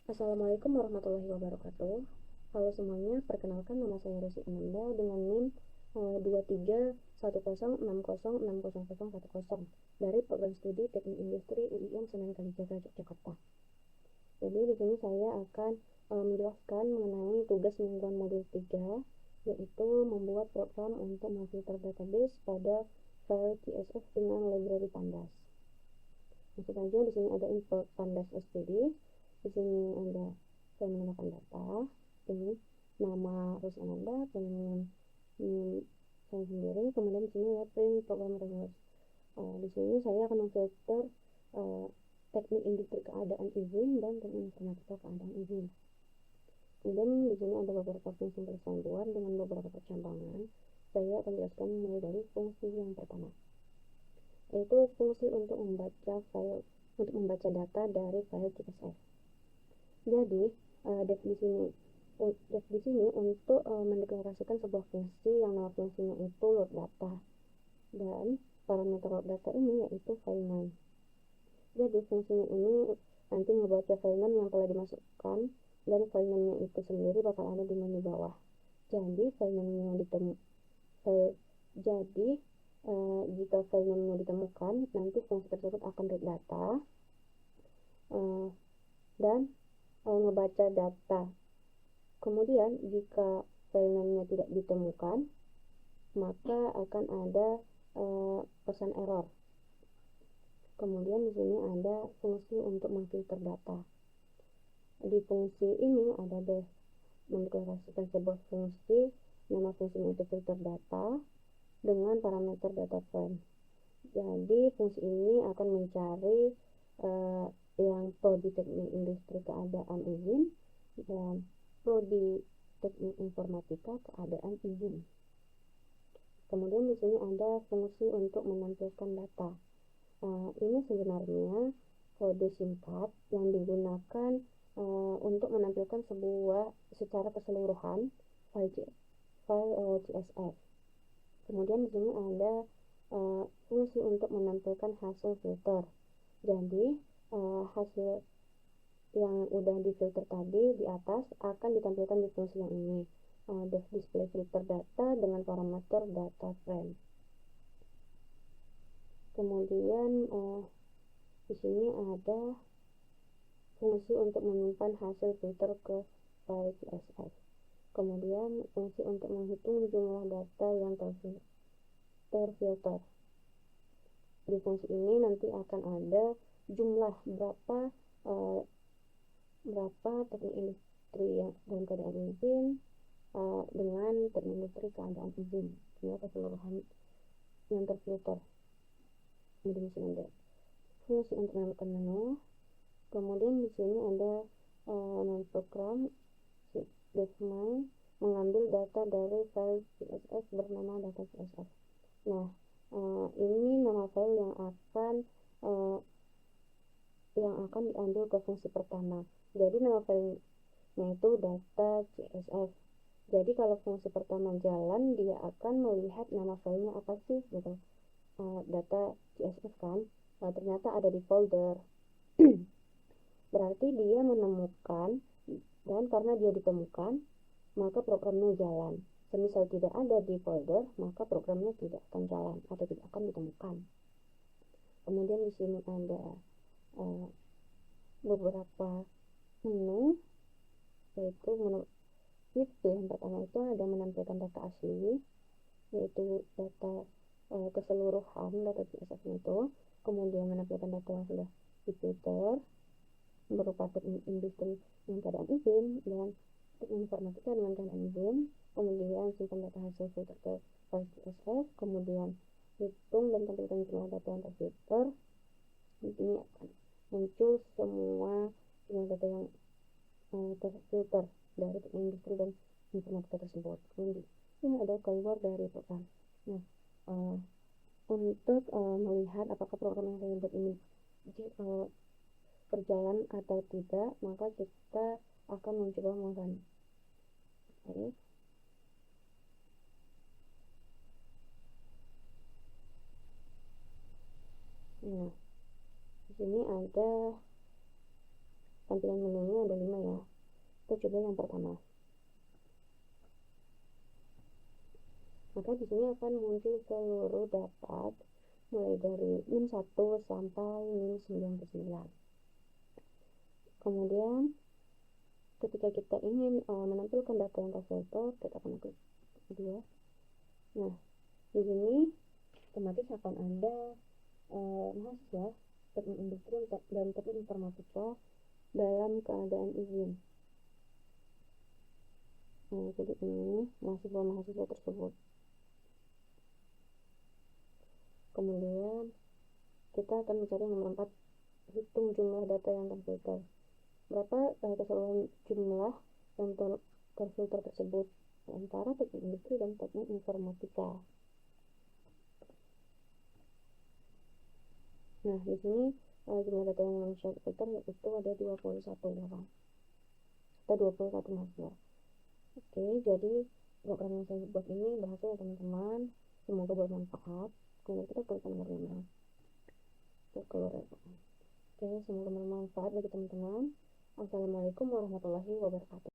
Assalamualaikum warahmatullahi wabarakatuh. Halo semuanya, perkenalkan nama saya Rosi Ananda dengan NIM 231060606010 dari Program Studi Teknik Industri UIN Sunan Kalijaga, Yogyakarta. Jadi di sini saya akan menjelaskan mengenai tugas mingguan modul 3, yaitu membuat program untuk memfilter database pada file CSV dengan library Pandas. Langsung saja, di sini ada import Pandas std. Di sini ada saya menggunakan data, ini nama Rosi Ananda, kemudian saya sendiri, kemudian di sini ada print program results. Di sini saya akan memfilter teknik industri keadaan izin dan teknik informatika keadaan izin. Kemudian di sini ada beberapa fungsi persambungan dengan beberapa percambangan. Saya akan jelaskan mulai dari fungsi yang pertama, yaitu fungsi untuk membaca data dari file CSV. Jadi definisinya untuk mendeklarasikan sebuah fungsi yang nama fungsinya itu load data, dan parameter load data ini yaitu file name. Jadi fungsinya ini nanti membaca file name yang telah dimasukkan, dan file name-nya itu sendiri bakal ada di menu bawah. Jadi file name-nya jika file name-nya ditemukan, nanti fungsi tersebut akan read data dan ngebaca data. Kemudian jika file name-nya tidak ditemukan, maka akan ada pesan error. Kemudian di sini ada fungsi untuk memfilter data. Di fungsi ini ada mendeklarasikan sebuah fungsi, nama fungsinya itu filter data dengan parameter data frame. Jadi fungsi ini akan mencari yang prodi teknik industri keadaan izin dan prodi teknik informatika keadaan izin. Kemudian di sini ada fungsi untuk menampilkan data. Ini sebenarnya kode singkat yang digunakan untuk menampilkan secara keseluruhan file CSV. Kemudian di sini ada fungsi untuk menampilkan hasil filter. Jadi hasil yang udah difilter tadi di atas akan ditampilkan di fungsi yang ini, display filter data dengan parameter data frame. Kemudian di sini ada fungsi untuk menyimpan hasil filter ke file CSV. Kemudian fungsi untuk menghitung jumlah data yang terfilter. Di fungsi ini nanti akan ada jumlah berapa teknik industri yang dalam keadaan izin dengan teknik industri keadaan izin, jumlah keseluruhan yang terfilter. Kemudian di sini ada fungsi untuk menambahkan menu. Kemudian di sini ada program define mengambil data dari file CSV bernama data CSV. Nah, ini nama file yang akan diambil ke fungsi pertama. Jadi nama filenya itu data CSV. Jadi kalau fungsi pertama jalan, dia akan melihat nama filenya apa sih gitu. Data CSV kan, ternyata ada di folder. Berarti dia menemukan, dan karena dia ditemukan, maka programnya jalan. Semisal tidak ada di folder, maka programnya tidak akan jalan atau tidak akan ditemukan. Kemudian di sini ada beberapa menu, yaitu menu yang pertama itu ada menampilkan data asli, yaitu data keseluruhan data CSV itu. Kemudian menampilkan data yang sudah difilter berupa teknik industri dengan keadaan izin dan teknik informatika dengan keadaan izin. Kemudian simpan data hasil filter ke file CSV. Kemudian hitung dan tampilkan jumlah data yang terfilter. Di sini akan muncul semua jumlah data yang terfilter dari teknik industri dan informatika tersebut. Kemudian ini ada keluar dari program. Nah, untuk melihat apakah program yang saya buat ini berjalan atau tidak, maka kita akan mencoba menggunakan. Nah, di sini ada tampilan menunya ada 5 coba yang pertama. Maka di sini akan muncul seluruh data mulai dari min 1 sampai min 99. Kemudian ketika kita ingin menampilkan data yang terfilter, kita akan klik kedua. Nah, di sini otomatis akan ada mahasiswa teknik industri dan teknik informatika dalam keadaan izin. Nah, jadi ini mahasiswa tersebut. Kemudian kita akan mencari nomor 4, hitung jumlah data yang terfilter. Berapa keseluruhan jumlah yang terfilter tersebut antara teknik industri dan teknik informatika. Nah, di sini jumlah data yang manusia terfilter yaitu ada 21 orang atau 21 mahasiswa. Oke, jadi program yang saya buat ini berhasil ya teman-teman. Semoga bermanfaat. Kemudian kita klik nomor 5. Kita keluar. Oke, semoga bermanfaat bagi teman-teman. Assalamualaikum warahmatullahi wabarakatuh.